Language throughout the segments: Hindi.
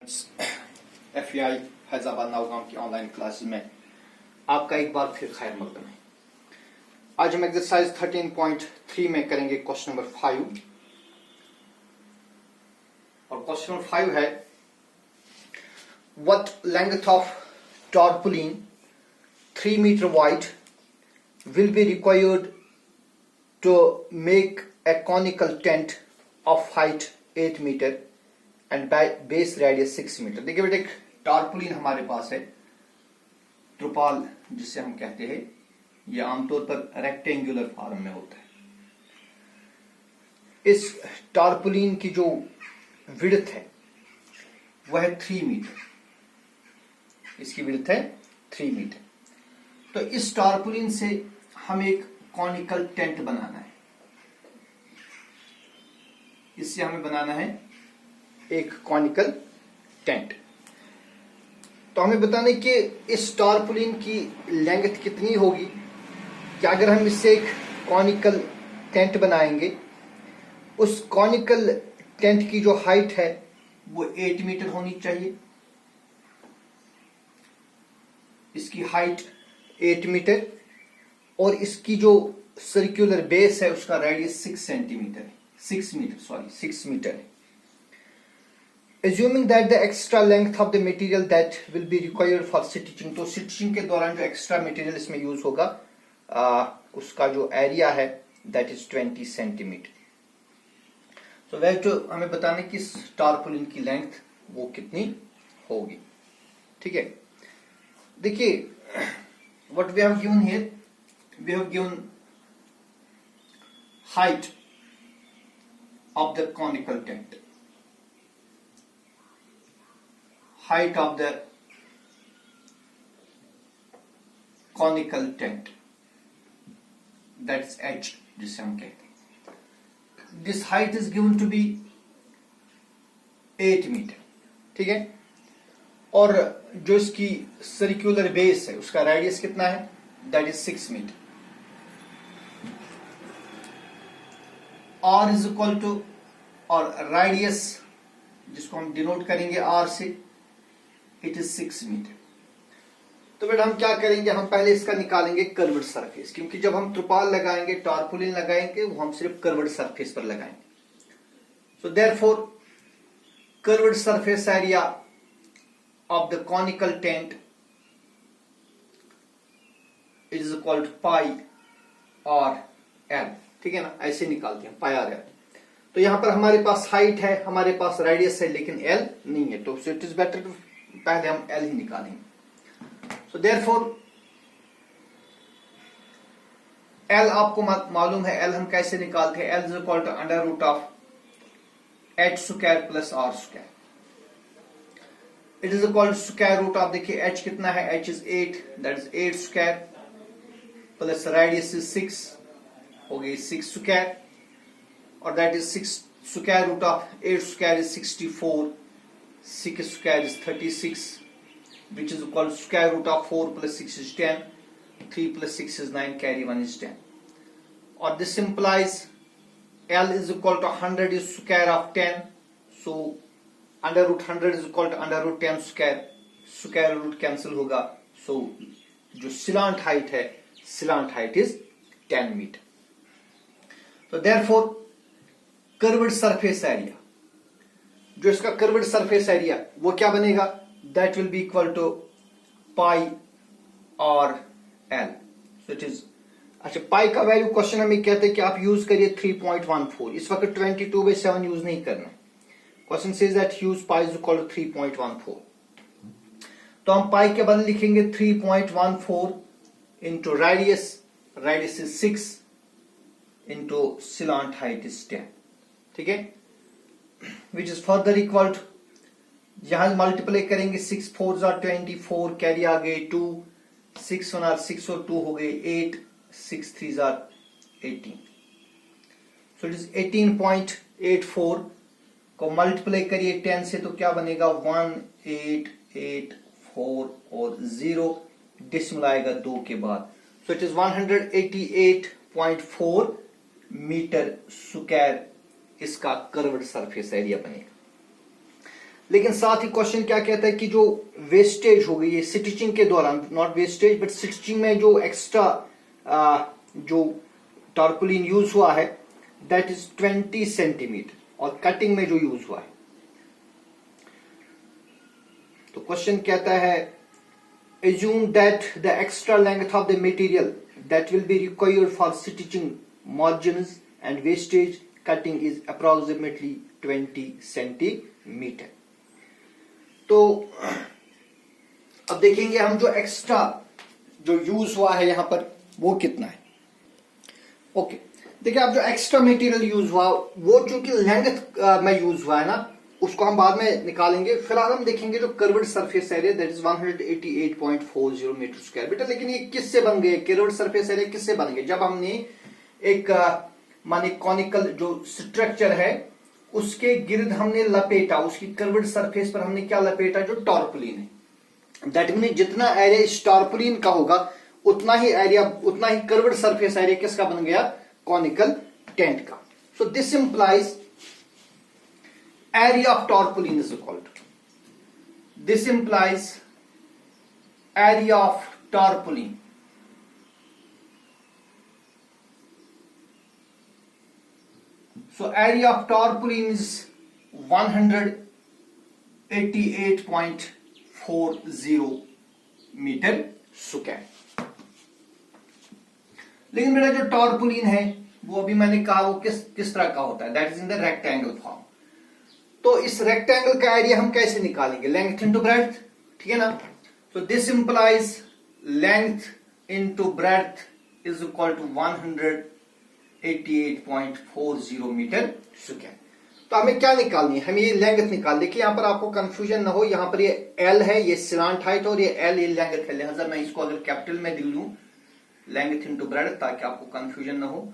स्टूडेंट्स, FEI फैजाबाद नाउगाम की ऑनलाइन क्लासेस में आपका एक बार फिर खैर मकदम है। आज हम एक्सरसाइज 13.3 में करेंगे क्वेश्चन नंबर 5 और क्वेश्चन नंबर 5 है what length of tarpaulin 3 meter wide will be required to make a conical tent of height 8 meter and base radius 6 meter। देखिए बेटे, टारपुलिन हमारे पास है, त्रिपाल जिसे हम कहते हैं, यह आमतौर पर रेक्टेंगुलर फॉर्म में होता है। इस टारपुलिन की जो विड्थ है वह है 3 मीटर। इसकी विड्थ है 3 मीटर। तो इस टारपुलिन से हम एक कॉनिकल टेंट बनाना है। इससे हमें बनाना है एक कॉनिकल टेंट। तो हमें बताना है कि इस टारपुलिन की लेंथ कितनी होगी कि अगर हम इससे एक कॉनिकल टेंट बनाएंगे, उस कॉनिकल टेंट की जो हाइट है वो 8 मीटर होनी चाहिए। इसकी हाइट 8 मीटर और इसकी जो सर्कुलर बेस है उसका रेडियस 6 मीटर है। Assuming that the extra length of the material that will be required for stitching, तो स्टिचिंग के दौरान जो एक्स्ट्रा मटेरियल इसमें यूज होगा उसका जो एरिया है that is 20 सेंटीमीटर। तो वह जो हमें बताने की टारपुलिन की लेंथ वो कितनी होगी। ठीक है, देखिए what we have given here, we have given height of the conical tent, height of the conical tent, that's h जिसे हम कहते हैं। This height is given to be 8 metre. ठीक है, और जो इसकी सर्कुलर बेस है उसका रेडियस कितना है, that is 6 metre. R is equal to, और रेडियस जिसको हम डिनोट करेंगे R से, इट इज 6 मीटर। तो बेटा हम क्या करेंगे, हम पहले इसका निकालेंगे कर्व्ड सरफेस, क्योंकि जब हम त्रिपाल लगाएंगे, टारपुलिन लगाएंगे, वो हम सिर्फ कर्व्ड सरफेस पर लगाएंगे। So therefore curved surface area of the conical tent is equal to pi r l। ठीक है ना, ऐसे निकालते हैं pi r l। तो यहां पर हमारे पास हाइट है, हमारे पास रेडियस है, लेकिन l नहीं है, तो इट इज बेटर टू पहले हम l ही निकालेंगे। सो देयरफॉर l आपको मालूम है, l हम कैसे निकालते हैं, l is equal to under root of h square plus r square. It is equal to square root of, देखिए h कितना है, h is 8, that is 8 square plus radius is 6, हो गई 6 स्क्वायर, और that is 6 square root of 8 square is 64, 6 square is 36, which is equal to square root of 4 plus 6 is 10, 3 plus 6 is 9, carry 1 is 10. Or this implies L is equal to 100 is square of 10, so under root 100 is equal to under root 10 square, square root cancel होगा, so जो slant height है, slant height is 10 meter. So therefore curved surface area, जो इसका curved surface area वो क्या बनेगा, that will be equal to pi r l। so it is, अच्छा पाई का वैल्यू क्वेश्चन हमें कहते हैं कि आप यूज करिए 3.14। इस वक्त 22/7 यूज नहीं करना। Question says that use pi is equal to 3.14। तो हम पाई के बदले लिखेंगे 3.14 into radius, radius is 6 into slant height is 10। ठीक है, which is further equal to, यहां मल्टीप्लाई करेंगे, 6 4 are 24, कैरी आ गए 2, 6 1 are 6 और 2 हो गए 8, 6 3 are 18। सो इट इज 18.84 को मल्टीप्लाई करिए 10 से, तो क्या बनेगा 1884 और 0 डेसिमल आएगा 2 के बाद। So it is 188.4 metre square इसका कर्व्ड सरफेस एरिया बनेगा। लेकिन साथ ही क्वेश्चन क्या कहता है कि जो वेस्टेज हो गई है स्टिचिंग के दौरान, नॉट वेस्टेज बट स्टिचिंग में जो एक्स्ट्रा जो टारपुलिन यूज हुआ है दैट इज 20 सेंटीमीटर, और कटिंग में जो यूज हुआ है। तो क्वेश्चन कहता है assume that the extra length of the material that will be required for stitching margins and wastage cutting is approximately 20 centimeter। तो अब देखेंगे हम जो एक्स्ट्रा जो यूज हुआ है यहां पर वो कितना है। ओके देखिए, अब जो एक्स्ट्रा मटेरियल यूज हुआ वो चूंकि लेंथ में यूज हुआ है ना, उसको हम बाद में निकालेंगे। फिलहाल हम देखेंगे जो curved surface area that is 188.40 metre square. बेटा लेकिन ये किससे बन गए, कर्व्ड सरफेस एरिया किससे बन गए? जब हमने एक माने कॉनिकल जो स्ट्रक्चर है उसके गिर्द हमने लपेटा, उसकी कर्व्ड सरफेस पर हमने क्या लपेटा, जो टारपुलिन है। दैट मीन जितना एरिया इस टारपुलिन का होगा उतना ही एरिया, उतना ही कर्व्ड सरफेस एरिया किसका बन गया, कॉनिकल टेंट का। So this implies area of tarpaulin is equal to, this implies area of tarpaulin so area of tarpaulin is 188.40 metre square. लेकिन मेरा जो टारपुलिन है वो अभी मैंने कहा वो किस तरह का होता है, that is in the rectangle form. तो इस रेक्टेंगल का एरिया हम कैसे निकालेंगे, लेंथ इनटू ब्रेड्थ, ठीक है ना। तो this implies length into breadth is equal to 188.40 metre square. तो हमें क्या निकालनी है, हमें ये लेंथ निकाल। देखिए यहां पर आपको कंफ्यूजन ना हो, यहां पर ये एल है, ये स्लांट हाइट, और ये एल ये लेंथ है। लिहाजा मैं इसको अगर कैपिटल में लिख लूं लेंथ इनटू ब्रेड्थ, ताकि आपको कंफ्यूजन ना हो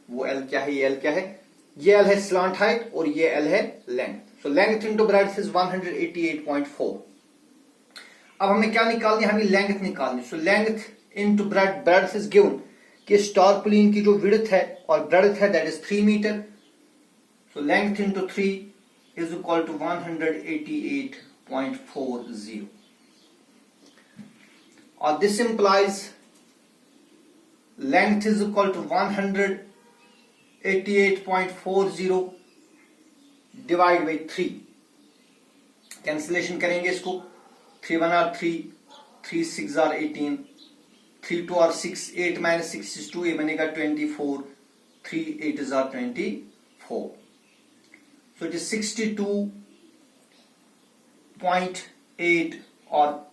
वो एल क्या है ये एल क्या है। ये एल है स्लांट हाइट और ये एल है length. So length into breadth is 188.4। अब हमें क्या निकालनी है, हमें लेंथ निकालनी। So length into breadth is given कि टारपुलिन की जो विड्थ है और ब्रेड्थ है that is 3 metre. So length into 3 is equal to 188.40, और this implies length is equal to 188.40 divide by 3। Cancellation करेंगे इसको, 3 1 are 3, 3 6 are 18, 3 2 are 6, 8 minus 6 is 2, ये बनेगा 24, 3 8 is are 24। So it is 62.8 और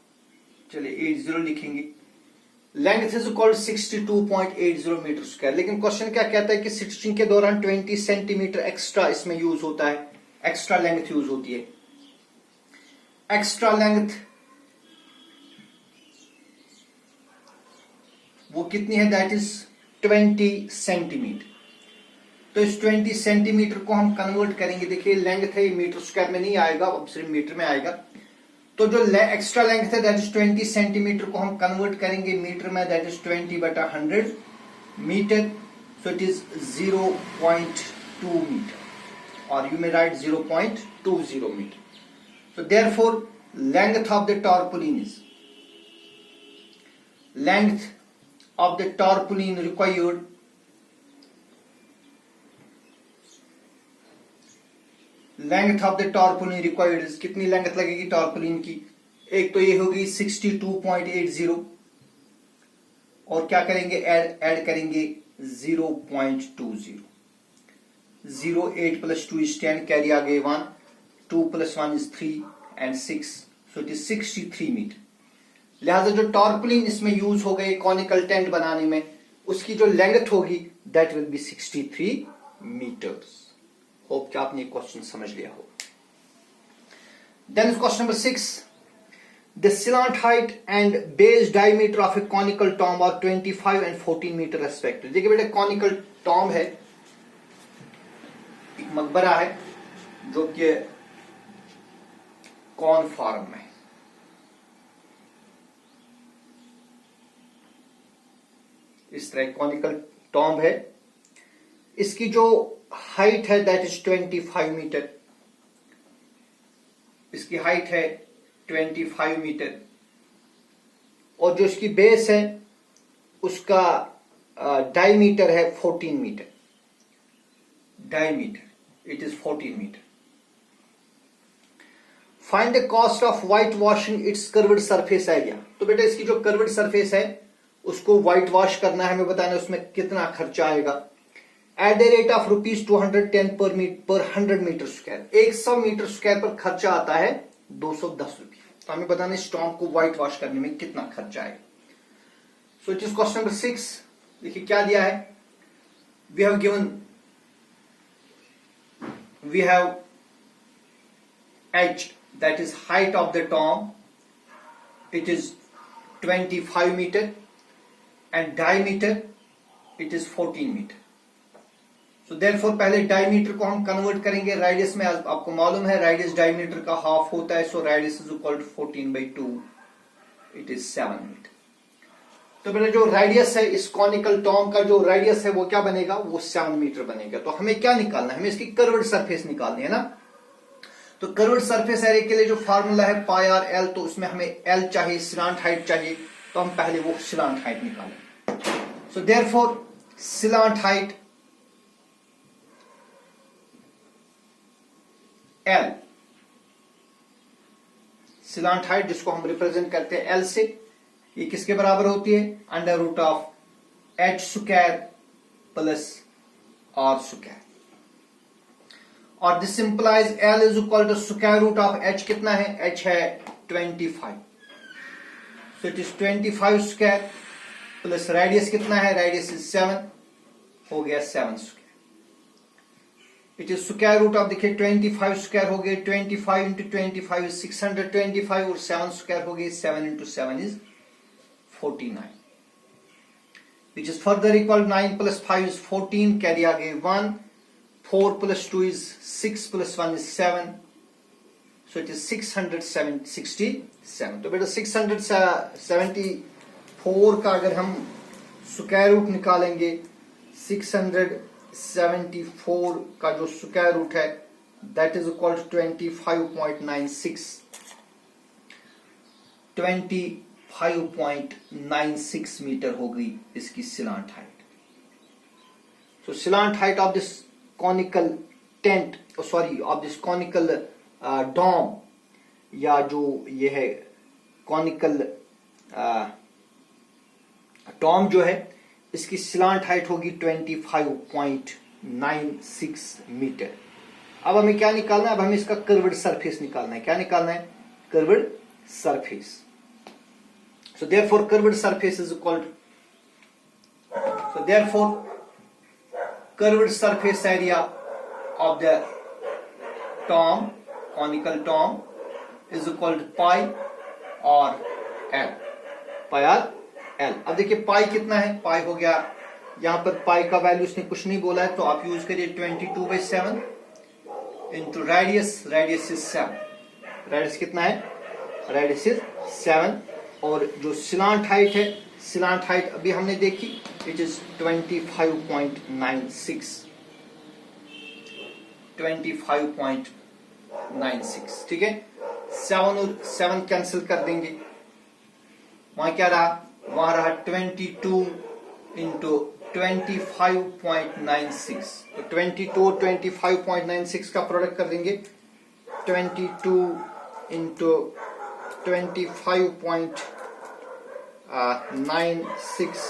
चलिए 80 लिखेंगे। Length is equal 62.80 metre square. लेकिन क्वेश्चन क्या कहता है कि स्टिचिंग के दौरान 20 सेंटीमीटर एक्स्ट्रा इसमें यूज होता है, एक्स्ट्रा लेंथ यूज होती है। एक्स्ट्रा लेंथ वो कितनी है, दैट इज 20 सेंटीमीटर। तो इस 20 सेंटीमीटर को हम कन्वर्ट करेंगे। देखिए लेंथ है, ये मीटर स्क्वायर में नहीं आएगा, अब सिर्फ मीटर में आएगा। तो जो एक्स्ट्रा लेंथ है दैट इज 20 सेंटीमीटर को हम कन्वर्ट करेंगे मीटर में, that is 20/100 metre. So it is 0.2 metre, और you may write 0.20 metre. So therefore length of the tarpaulin is, length of the tarpaulin required length of the tarpaulin required is, कितनी लेंथ लगेगी टारपुलिन की, एक तो ये होगी 62.80, और क्या करेंगे ऐड करेंगे 0.20। 0 8 + 2 is 10, कैरी आ गए 1, 2 + 1 is 3 and 6, so it is 63 metre. लिहाजा जो टारपुलिन इसमें यूज हो गए कॉनिकल टेंट बनाने में, उसकी जो लेंथ होगी that will be 63 metres. Hope कि आपने क्वेश्चन समझ लिया हो। Then question number 6, the slant height and base diameter of a conical tomb are 25 and 14 metre respective. देखिए बेटा कॉनिकल टॉम्ब है, एक मकबरा है जो कि कॉर्न फार्म में, इस तरह कॉनिकल टॉम्ब है। इसकी जो हाइट है दैट इज 25 मीटर, इसकी हाइट है 25 मीटर और जो इसकी बेस है उसका डायमीटर है 14 metre. Diameter it is 14 metre. Find the cost of white washing its curved surface area. तो बेटा इसकी जो कर्व्ड सरफेस है उसको व्हाइट वॉश करना है, हमें बताना है उसमें कितना खर्चा आएगा। एट द रेट ऑफ ₹210 पर 100 मीटर स्क्वायर। 100 मीटर स्क्वायर पर खर्चा आता है 210 रुपये। तो हमें बताना है स्टॉम्प को व्हाइट वॉश करने में कितना खर्चा आएगा। So it is question number 6। देखिए क्या दिया है। We have h, that is height of the tomb, it is 25 meter and diameter it is 14 meter. So therefore पहले diameter को हम convert करेंगे radius में। आपको मालूम है radius diameter का half होता है, so radius is equal to 14/2, it is 7 meter. तो बेटा जो रेडियस है इस कॉनिकल टॉम का जो रेडियस है वो क्या बनेगा, वो 7 मीटर बनेगा। तो हमें क्या निकालना है, हमें इसकी कर्व्ड सरफेस निकालनी है ना। तो कर्व्ड सरफेस एरिया के लिए जो फार्मूला है पाई आर एल, तो उसमें हमें एल चाहिए, स्लांट हाइट चाहिए, तो हम पहले वो स्लांट हाइट निकालें। So therefore slant height L, slant height जिसको हम रिप्रेजेंट करते हैं एल से, ये किसके बराबर होती है, √h square plus r square. और this implies L is equal to square root of h। कितना है, h है 25, so it is 25 square plus radius कितना है, रेडियस इज 7, हो गया 7 square. It is square root of, देखिए 25 स्क्वायर हो गया 25 इंटू 25 इज 625 और 7 स्क्वायर हो गई 7 into 7 is 49, which is further equal 9 plus 5 is 14, carry आगे 1, 4 plus 2 is 6 plus 1 is 7, so it is 667। तो बेटा 674 का अगर हम स्क्वायर रूट निकालेंगे, 674 का जो स्क्वायर रूट है that is equal to 25.96, 25.96 metre हो गई इसकी slant height. So slant height of this conical tent, sorry of this conical dome, या जो ये है कॉनिकल टॉम जो है, इसकी स्लांट हाइट होगी 25.96 मीटर। अब हमें क्या निकालना है, अब हमें इसका कर्व्ड सरफेस निकालना है। क्या निकालना है, curved surface. So therefore curved surface is equal to, so therefore curved surface area of the tomb, conical tomb, is equal to pi r l, pi r l। अब देखिए पाई कितना है, पाई हो गया, यहां पर पाई का वैल्यू इसने कुछ नहीं बोला है, तो आप यूज करिए 22/7 into radius, radius is 7, radius कितना है, रेडियस इज 7। और जो स्लांट हाइट है, स्लांट हाइट अभी हमने देखी, इट इज 25.96, 25.96, ठीक है। 7 और 7 कैंसिल कर देंगे, वहां क्या रहा, वहां रहा 22 इंटू 25.96, तो 22 और 25.96 का प्रोडक्ट कर देंगे, 22 into 25.96,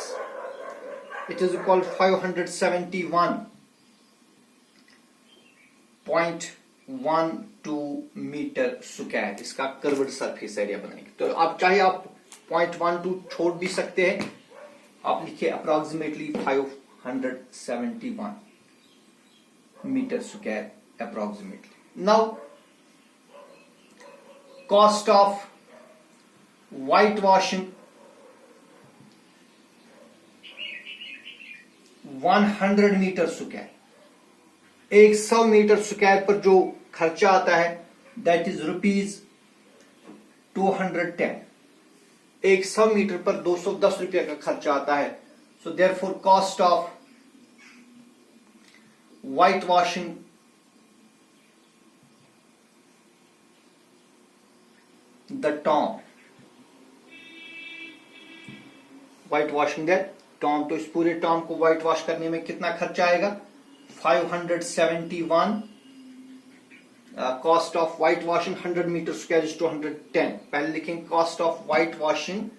it is equal 571.12 metre square इसका कर्व्ड सरफेस एरिया बनेगा। तो आप चाहे आप 0.12 छोड़ भी सकते हैं, आप लिखिए approximately 571 metre square approximately. Now cost of white washing 100 metre square, 100 metre square पर जो खर्चा आता है दैट इज ₹210। 100 मीटर पर 210 रुपया का खर्चा आता है। So therefore cost of white washing the tom, white washing that tom, तो इस पूरे tom को white wash करने में कितना खर्चा आएगा? 571. Cost of white washing 100 meter square is 210. पहले लिखेंगे cost of white washing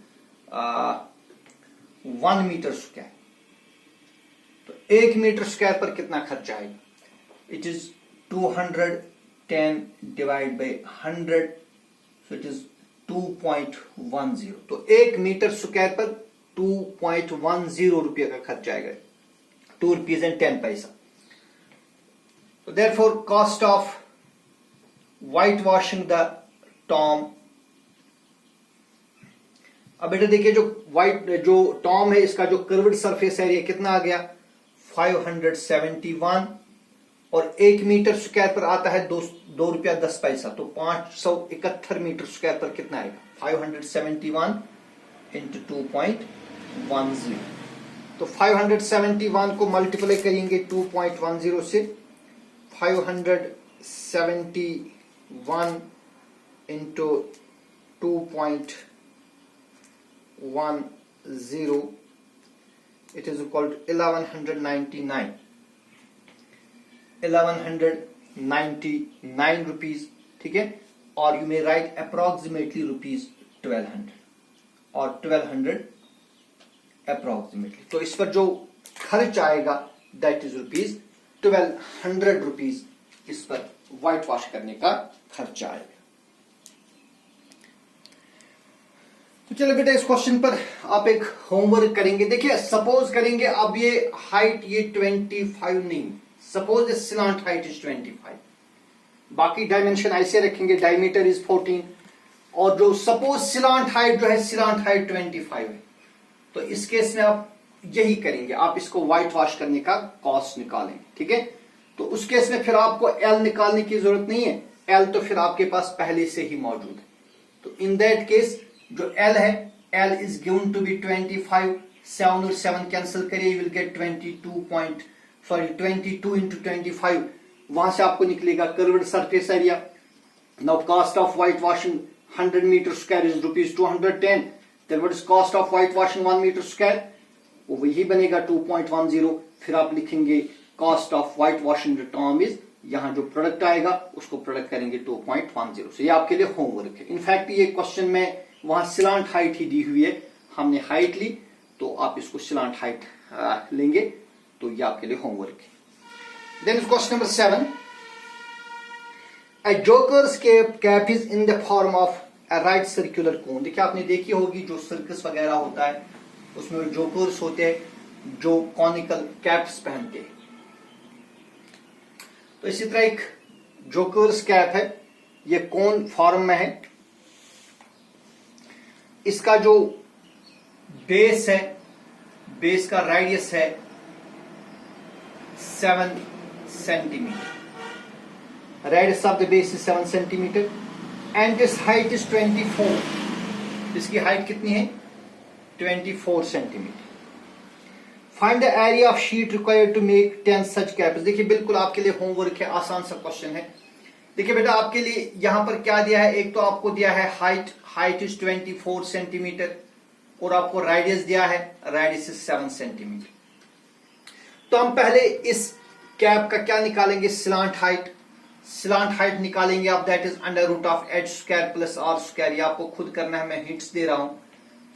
1 meter square. तो 1 मीटर स्क्वायर पर कितना खर्चा आएगा? It is 210 divided by 100, so it is 2.10. तो 1 मीटर स्क्वायर पर 2.10 रुपये का खर्चा आएगा, 2 rupees and 10 पैसा. So therefore cost of whitewashing the tom. अब बेटा देखिए जो टॉम है इसका जो कर्व्ड सरफेस एरिया कितना आ गया? 571 और 1 मीटर स्क्वायर पर आता है 2 रुपया 10 पैसा, तो 571 मीटर स्क्वायर पर कितना आएगा? 571 इंटू 2.10. तो 571 को मल्टीप्लाई करेंगे 2.10 से. 571 into 2.10, it is equal to 1199 rupees. ठीक है, और you may right approximately rupees 1200 और 1200 अप्रोक्सीमेटली. तो इस पर जो खर्च आएगा दैट इज रुपीज 1200 रुपीज इस पर व्हाइट वॉश करने का खर्चा आएगा. तो चलो बेटा इस क्वेश्चन पर आप एक होमवर्क करेंगे. देखिए सपोज करेंगे अब ये हाइट ये 25 नहीं, suppose the slant height is 25, बाकी डायमेंशन ऐसे रखेंगे, डायमीटर इज 14, और जो सपोज स्लांट हाइट जो है स्लांट हाइट 25 है. तो इस केस में आप यही करेंगे, आप इसको व्हाइट वॉश करने का कॉस्ट निकालेंगे. ठीक है, तो उस केस में फिर आपको एल निकालने की जरूरत नहीं है, एल तो फिर आपके पास पहले से ही मौजूद है. तो इन दैट केस जो L है, L is given to be 25, 7 और 7 कैंसिल करिए, you will get 22 into 25. वहां से आपको निकलेगा curved surface area. Now cost of white washing 100 metre square is rupees 210. Then what is cost of white washing 1 metre square? वो वही बनेगा 2.10. फिर आप लिखेंगे cost of white washing the term is, यहां जो प्रोडक्ट आएगा उसको प्रोडक्ट करेंगे 2.10. से ये आपके लिए होमवर्क है. इनफैक्ट ये क्वेश्चन में वहां स्लांट हाइट ही दी हुई है, हमने हाइट ली तो आप इसको स्लांट हाइट लेंगे. तो ये आपके लिए होमवर्क है. Then question number 7, a joker's cap is in the form of a right circular cone. देखिए आपने देखी होगी जो सर्कस वगैरह होता है उसमें जोकर्स होते हैं जो कॉनिकल कैप्स पहनते हैं. तो इसी तरह एक जोकर्स कैप है, ये कोन फॉर्म में है. इसका जो बेस है, बेस का रेडियस है 7 centimetre. Radius of the base is 7 centimetre and this height is 24. इसकी हाइट कितनी है? 24 centimetre. Find the area of sheet required to make 10 such caps. देखिए बिल्कुल आपके लिए होमवर्क है, आसान सा क्वेश्चन है. देखिए बेटा आपके लिए यहां पर क्या दिया है, एक तो आपको दिया है हाइट इज 24 सेंटीमीटर और आपको रेडियस दिया है, रेडियस इज 7 सेंटीमीटर. तो हम पहले इस कैप का क्या निकालेंगे? Slant height. स्लांट हाइट निकालेंगे आप, that is under root of H square plus R square. ये आपको खुद करना है, मैं हिंट्स दे रहा हूं.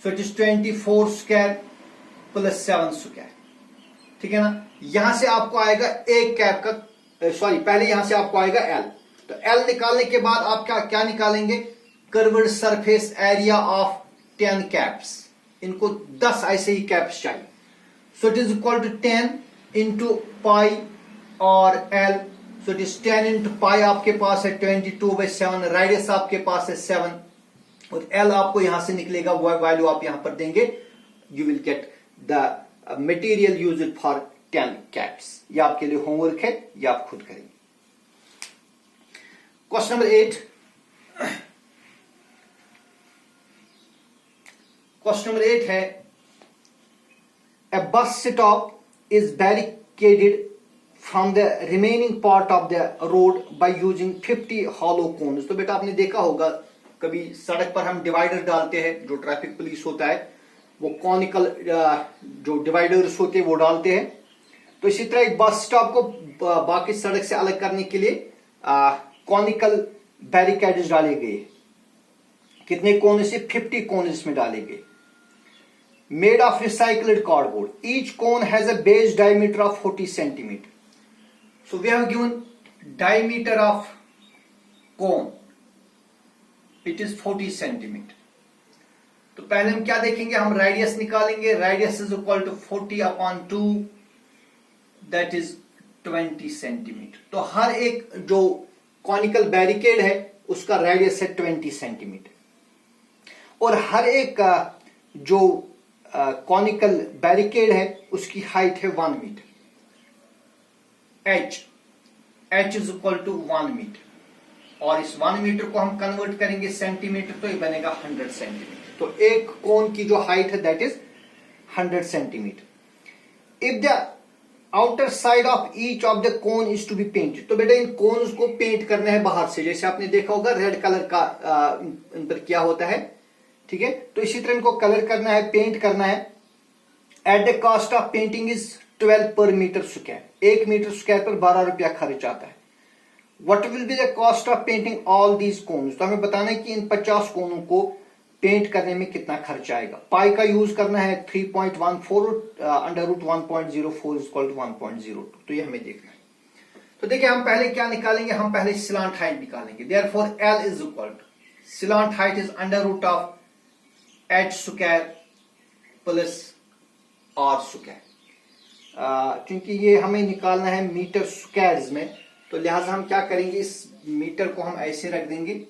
सो it is 24 square plus 7 square. ठीक है ना. यहां से आपको आएगा एक कैप का, सॉरी पहले यहां से आपको आएगा एल. तो एल निकालने के बाद आप क्या निकालेंगे? Curved surface area of 10 caps. इनको 10 ऐसे ही कैप्स चाहिए. So it is equal to 10 into pi और L. So it is 10 into pi आपके पास है 22/7. रेडियस आपके पास है 7 और एल आपको यहां से निकलेगा, वो वैल्यू आप यहां पर देंगे. You will get the material used for 10 caps. ये आपके लिए होमवर्क है, ये आप खुद करेंगे. Question number 8. क्वेश्चन नंबर 8 है a bus stop is barricaded from the remaining part of the road by using 50 hollow cones. तो बेटा आपने देखा होगा कभी सड़क पर हम डिवाइडर डालते हैं, जो ट्रैफिक पुलिस होता है वो कॉनिकल जो डिवाइडर्स होते हैं वो डालते हैं। तो इसी तरह एक बस स्टॉप को बाकी सड़क से अलग करने के लिए कॉनिकल बैरिकेड्स डाले गए। कितने कोन से? 50 कोन इसमें डाले गए। Made of recycled cardboard, each cone has a base diameter of 40 centimetre. So we have given diameter of cone, it is 40 centimetre. तो पहले हम क्या देखेंगे, हम रेडियस निकालेंगे। Radius is equal to 40/2, that is 20 centimetre. तो हर एक जो कॉनिकल बैरिकेड है उसका रेडियस है 20 सेंटीमीटर, और हर एक जो कॉनिकल बैरिकेड है उसकी हाइट है 1 metre. h is equal to 1 metre, और इस 1 मीटर को हम कन्वर्ट करेंगे सेंटीमीटर, तो ये बनेगा 100 सेंटीमीटर। तो एक कोन की जो हाइट है that is 100 centimetre. If the outer side of each of the cone is to be painted, तो बेटा इन कोन्स को पेंट करना है बाहर से, जैसे आपने देखा होगा रेड कलर का इन पर क्या होता है, ठीक है। तो इसी तरह इनको कलर करना है, पेंट करना है। At the cost of painting is 12 पर मीटर स्क्वायर, 1 मीटर स्क्वायर पर 12 रुपया खर्च आता है। What will be the cost of painting all these cones, तो हमें बताना है कि इन 50 कोनों को पेंट करने में कितना खर्च आएगा। पाई का यूज करना है 3.14 under root 1.04 is equal to 1.02, तो ये हमें देखना है। तो देखिए हम पहले क्या निकालेंगे, हम पहले सिलांट हाइट निकालेंगे। Therefore L is equal to slant height is under root of h square plus r square. क्योंकि ये हमें निकालना है मीटर स्क्वायर्स में, तो लिहाजा हम क्या करेंगे, इस मीटर को हम ऐसे रख देंगे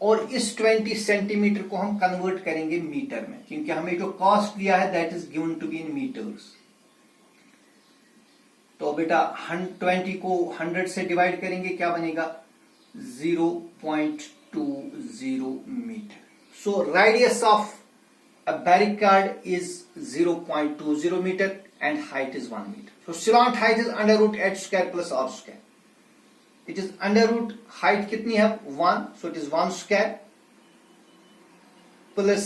और इस 20 सेंटीमीटर को हम कन्वर्ट करेंगे मीटर में, क्योंकि हमें जो कॉस्ट दिया है that is given to be in metres. तो बेटा 20 को 100 से डिवाइड करेंगे, क्या बनेगा 0.20 metre. So radius of a barricade is 0.20 meter and height is 1 meter. So slant height is under root h square plus r square. It is under root height कितनी है 1, so it is 1 square plus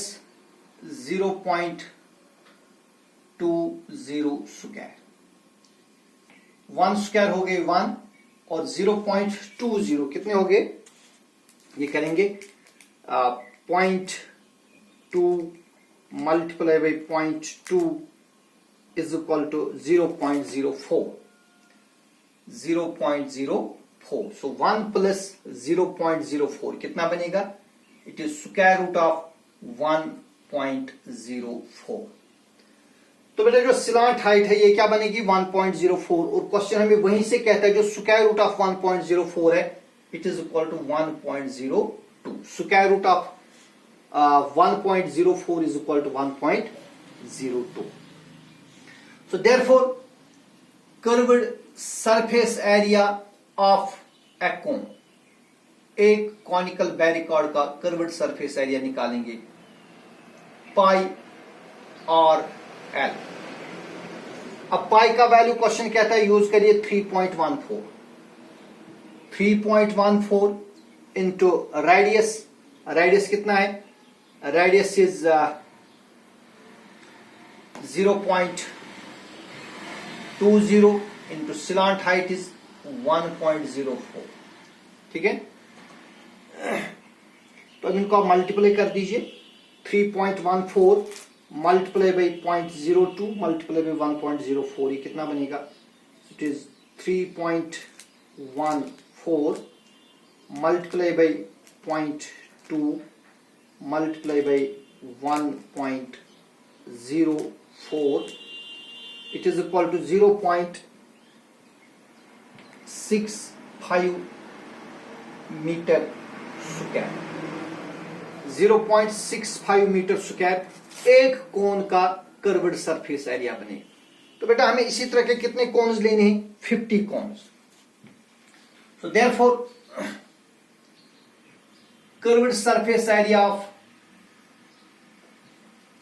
0.20 square. 1 square हो गए 1 और 0.20 कितने हो गए, ये करेंगे 0.2 multiply by 0.2 is equal to 0.04. 0.04. So 1 plus 0.04 कितना बनेगा, it is square root of 1.04. तो बेटा जो सिलांट हाइट है ये क्या बनेगी 1.04, और क्वेश्चन हमें वहीं से कहता है जो स्क्वायर रूट ऑफ 1.04 है it is equal to 1.02. Square root of 1.04 is equal to 1.02. So therefore curved surface area of a cone, एक कॉनिकल बैरिकॉर्ड का कर्व्ड सरफेस एरिया निकालेंगे पाई और एल। अब पाई का वैल्यू क्वेश्चन कहता है यूज करिए 3.14 इंटू रेडियस। रेडियस कितना है, radius is 0.20 into slant height is 1.04, ठीक है। तो अब इनको आप मल्टीप्लाई कर दीजिए, 3.14 मल्टीप्लाई बाई 0.02 मल्टीप्लाई बाई 1.04, ये कितना बनेगा, it is 3.14 multiply by 0.2 multiply by 1.04, it is equal to 0.65 meter square. 0.65 metre square एक कोन का कर्व्ड सरफेस एरिया बने। तो बेटा हमें इसी तरह के कितने कोन्स लेने हैं, 50 cons. So therefore curved surface area of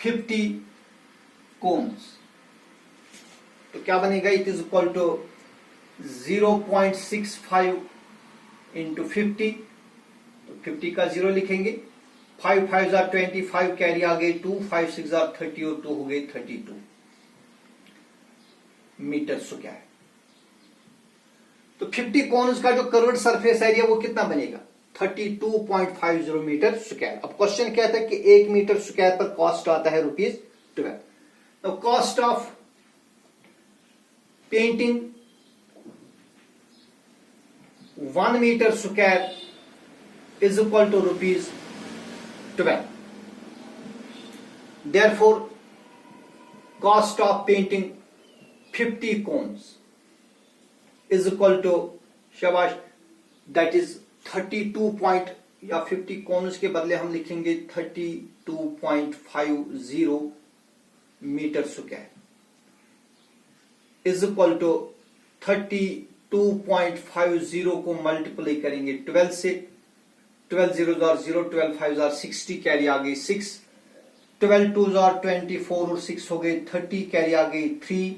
50 cones, तो क्या बनेगा, it is equal to 0.65 into 50, तो 50 का 0 लिखेंगे, 5 5 are 25 कैरी आ गई 2, 5 6 are 30 और 2 हो गए 32 मीटर स्क्वायर। तो 50 कॉन्स का जो कर्व्ड सरफेस एरिया वो कितना बनेगा 32.50 मीटर स्क्वायर। अब क्वेश्चन क्या था कि 1 मीटर स्क्वायर पर कॉस्ट आता है ₹12। तो cost of painting 1 metre square is equal to ₹12। Therefore, cost of painting 50 cones is equal to शाबाश that is 32 या 50 कोन्स के बदले हम लिखेंगे 32.50 metre square is equal to 32.50 को मल्टीप्लाई करेंगे 12 से, 12 zeros are 0, 12 5s are 60 carry आ गई 6, 12 2s are 24 और 6 हो गए 30 कैरी आ गई 3,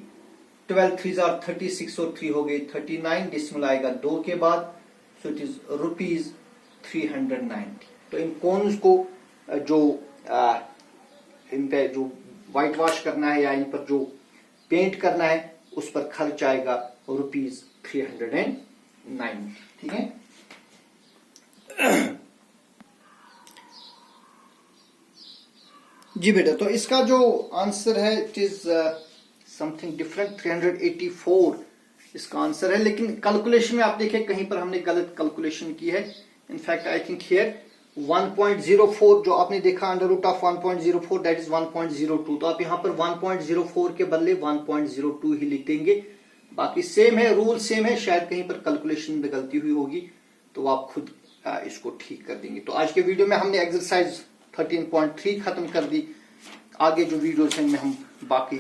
12 3s are 36 और 3 हो गए 39, डिसिमल आएगा 2 के बाद, सो इट इज ₹390। तो इन कोन्स को जो इन पे जो व्हाइट वॉश करना है या इन पर जो पेंट करना है उस पर खर्च आएगा ₹390। ठीक है। जी बेटा, तो इसका जो आंसर है इट इज समथिंग डिफरेंट 384 इसका आंसर है, लेकिन कैलकुलेशन में आप देखें कहीं पर हमने गलत कैलकुलेशन की है। इनफैक्ट आई थिंक हियर 1.04 जो आपने देखा under root of 1.04 that is 1.02, तो आप यहाँ पर 1.04 के बदले 1.02 ही लिख देंगे। बाकी सेम है, रूल सेम है, शायद कहीं पर कैलकुलेशन में गलती हुई होगी तो आप खुद इसको ठीक कर देंगे। तो आज के वीडियो में हमने एक्सरसाइज 13.3 खत्म कर दी। आगे जो वीडियोस हैं इनमें हम बाकी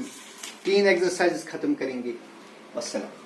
3 एक्सरसाइज खत्म करेंगे। वस्सलाम।